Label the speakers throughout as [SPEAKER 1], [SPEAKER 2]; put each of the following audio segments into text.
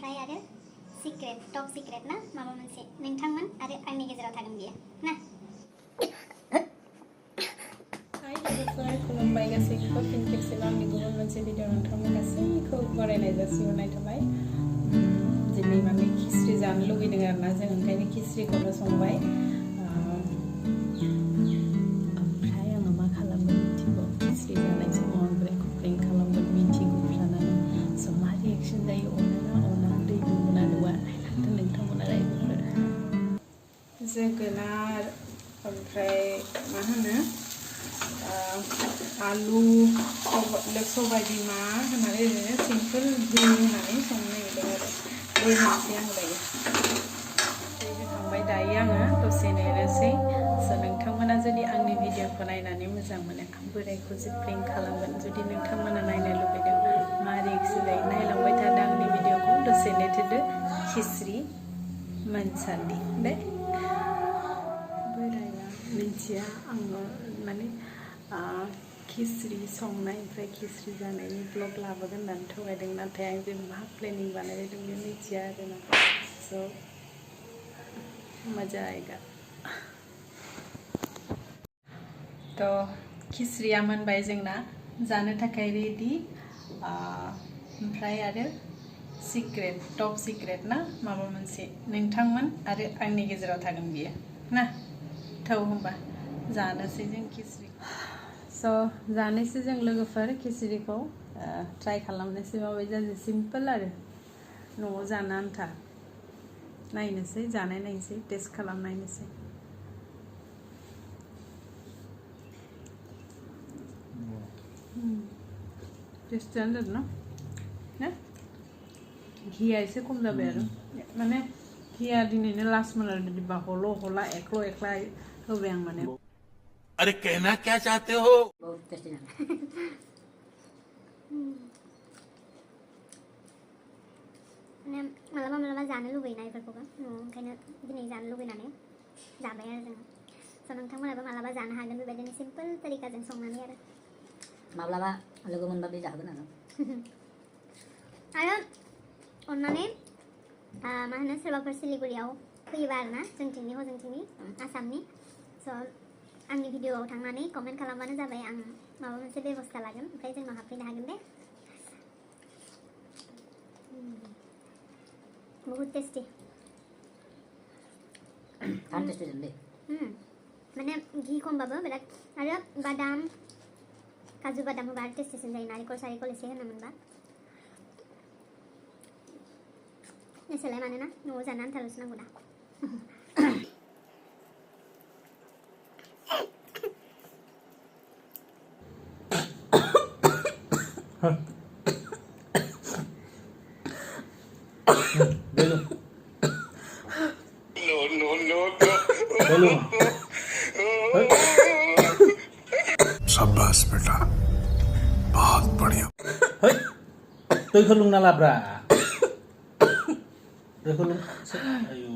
[SPEAKER 1] ओमफ्राय आरो secret top secret ना माबा मोनसे नोंथांमोन आरो आंनि गेजेराव थागोन बियो ना
[SPEAKER 2] खुलुमबाय गासैखौबो फिन खेबसेबाव आंनि गुबुन मोनसे भिडिअ नोंथांमोन गासैखौ बरायनाय जासिहरनाय थाबाय दिनै माने खिस्रि जानो लुगैदों आरोना जों ओंखायनो खिस्रिखौनो संबाय ओमफ्राय आङो मा खालामगोन मिथिगौ खिस्रि जानाय समाव ओमफ्राय कुकिं खालामगोन मिथिगौ जानानै स' मा रिएक्सन जायो अना दै दुंना दुआ नायनांगोन नोंथांमोना रायजोफोर जोगोनार ओमफ्राय मा होनो आलु सबाय बिमा होनानै ओरैनो सिम्पोल दै होनानै संनो नागिरदों आरो दै होनोसै आं दायो दै होखांबाय दायो आङो दसे नेनोसै स' नोंथांमोना जुदि आंनि भिडिअखौ नायनानै मोजां मोनो आं बोरायखौ जि प्रेंक खालामगोन जुदि नोंथांमोना नायनो लुबैदों मा रिएक्सन जायो नायलांबाय थादो आंनि भिडिअखौ दसे नेथ'दो खिस्रि मोनसान्दि दे बोराया मिथिया आङो माने खिस्रि संनाय ओमफ्राय खिस्रि जानायनि ब्लग लाबोगोन होननानै थगायदों नाथाय आं जे मा प्लेनिं बानायदों बे मिथिया आरोना स' मजा आएगा थ' खिस्रिया मोनबाय जोंना जानो थाखाय रेडि ओमफ्राय आरो सिक्रेट टप सिक्रेट ना माबा मोनसे नोंथांमोन आरो आंनि गेजेराव थागोन बियो ना थौ होनबा जानोसै जों खिस्रि स' जानोसै जों लोगोफोर खिस्रिखौ ट्राइ खालामनोसै माबायदि जायो सिम्पोल आरो न'आव जानो आन्था नायनोसै जानाय नायनोसै टेस्ट खालामनायनोसै टेस्टआनो जादों ना घिया एसे खम जाबाय आरो माने घिया दिनैनो लास्टमोन आरो बिदिबा हला एकला होबाय आं माने
[SPEAKER 3] अरे कहना क्या चाहते हो
[SPEAKER 4] बहुत टेस्टी है
[SPEAKER 1] मालाबा जानो लुबैना इफोरखौबो ओंखायनो दिनै जानो लुबैनानै जाबाय आरो जोङो स' नोंथांमोनाबो मालाबा जानो हागोन बेबायदिनो सिम्पोल तरिकाजों संनानै आरो
[SPEAKER 4] माब्लाबा लोगो मोनबा बे जाहोगोन
[SPEAKER 1] आरो अननानै मा होनो सोरबाफोर सिलिगुरियाव फैयोबा आरोना जोंथिंनि हजोंथिंनि आसामनि स' आंनि भिडिअआव थांनानै कमेन्ट खालामबानो जाबाय आं माबा मोनसे बेबस्था लागोन ओमफ्राय जोंनाव हाबफैनो हागोन दे बहुत टेस्टी
[SPEAKER 4] टेस्टी जल्दी
[SPEAKER 1] माने घी खमबाबो बिराद आरो बादाम काजु बादाम होबा आरो टेस्टीसिन जायो नारिखल सारिखल एसे होनो मोनबा एसेलाय मानोना न'आव जानो आन्थाल'सो नांगौ दा
[SPEAKER 3] शाबाश बेटा बहुत बढ़िया
[SPEAKER 5] tôi không lung nalap ra tôi không lung ayo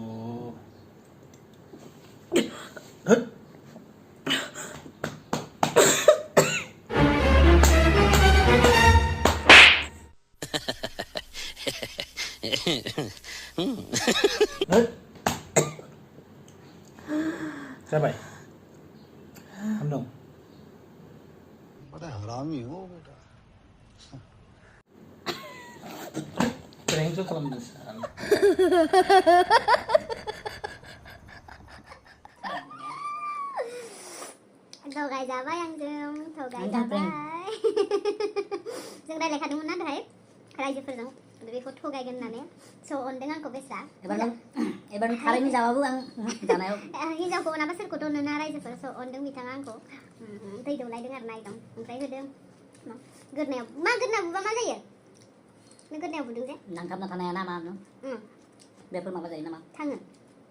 [SPEAKER 5] Siapa? Kamu dong.
[SPEAKER 3] बड़ा हरामी हो बेटा
[SPEAKER 5] Prank tuh kalau misalnya
[SPEAKER 1] थगाय जाबाय आंजों थगाय जाबाय जों रायलायखादोंमोन ना दहाय रायजोफोरजों बेखौ थगायगोन होननानै स' अनदों आंखौ बेस्रा
[SPEAKER 4] एबार थारैनो जाबाबो आं जानायाव
[SPEAKER 1] हिनजावखौ अनाबा सोरखौथ' अनोना रायजोफोर स' अनदों बिथाङा आंखौ दै दौलायदों आरो ना एकदम ओमफ्राय होदों गोदनायाव मा गोदना बुबा मा जायो नों गोदनायाव बुदों जे
[SPEAKER 4] नांथाबना थानाया ना मा बेफोर माबा जायो नामा
[SPEAKER 1] थाङो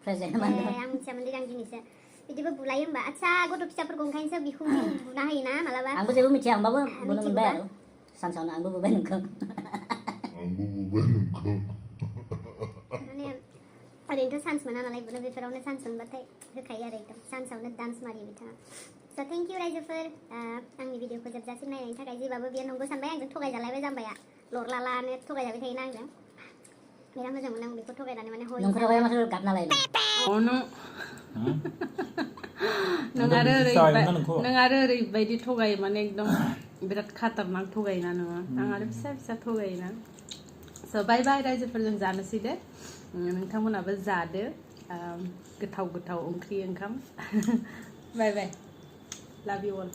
[SPEAKER 4] फ्रेस जायो नामा
[SPEAKER 1] आं मिथियामोन दे आं दिनैसो बिदिबो बुलायो होमबा आदसा गथ' फिसाफोरखौ ओंखायनोसो बिखुंजों बुना होयोना मालाबा
[SPEAKER 4] आंबो जेबो मिथिया होमबाबो बुनो मोनबाय आरो सानसेयावनो आंबो बुबाय नोंखौ
[SPEAKER 1] माने ओरैनोथ' चान्स मोना नालाय बुनो बेफोरावनो चान्स मोनबाथाय होखायो आरो एकदम चान्सआवनो डान्स मारियो बिथाङा स' थेंक इउ रायजोफोर आंनि भिडिअखौ जोबजासिम नायनायनि थाखाय जेबाबो बेयो नंगौ सानबाय आंजों थगायजालायबाय जाम्बाया लरलालानो थगायजाबाय थायोना आंजों बिराद मोजां मोनो आं बेखौ थगायनानै माने हरि
[SPEAKER 4] नोंखौलाय माथो गाबना लायो
[SPEAKER 2] नों आरो ओरैबायदि थगायो माने एकदम बिराद खाटारनाक थगायोना नोङो आं आरो फिसा फिसा थगायोना स' बाय बाय रायजोफोरजों जानोसै दे नोंथांमोनाबो जादो गोथाव गोथाव ओंख्रि ओंखाम बाय बाय लाभ इउ अल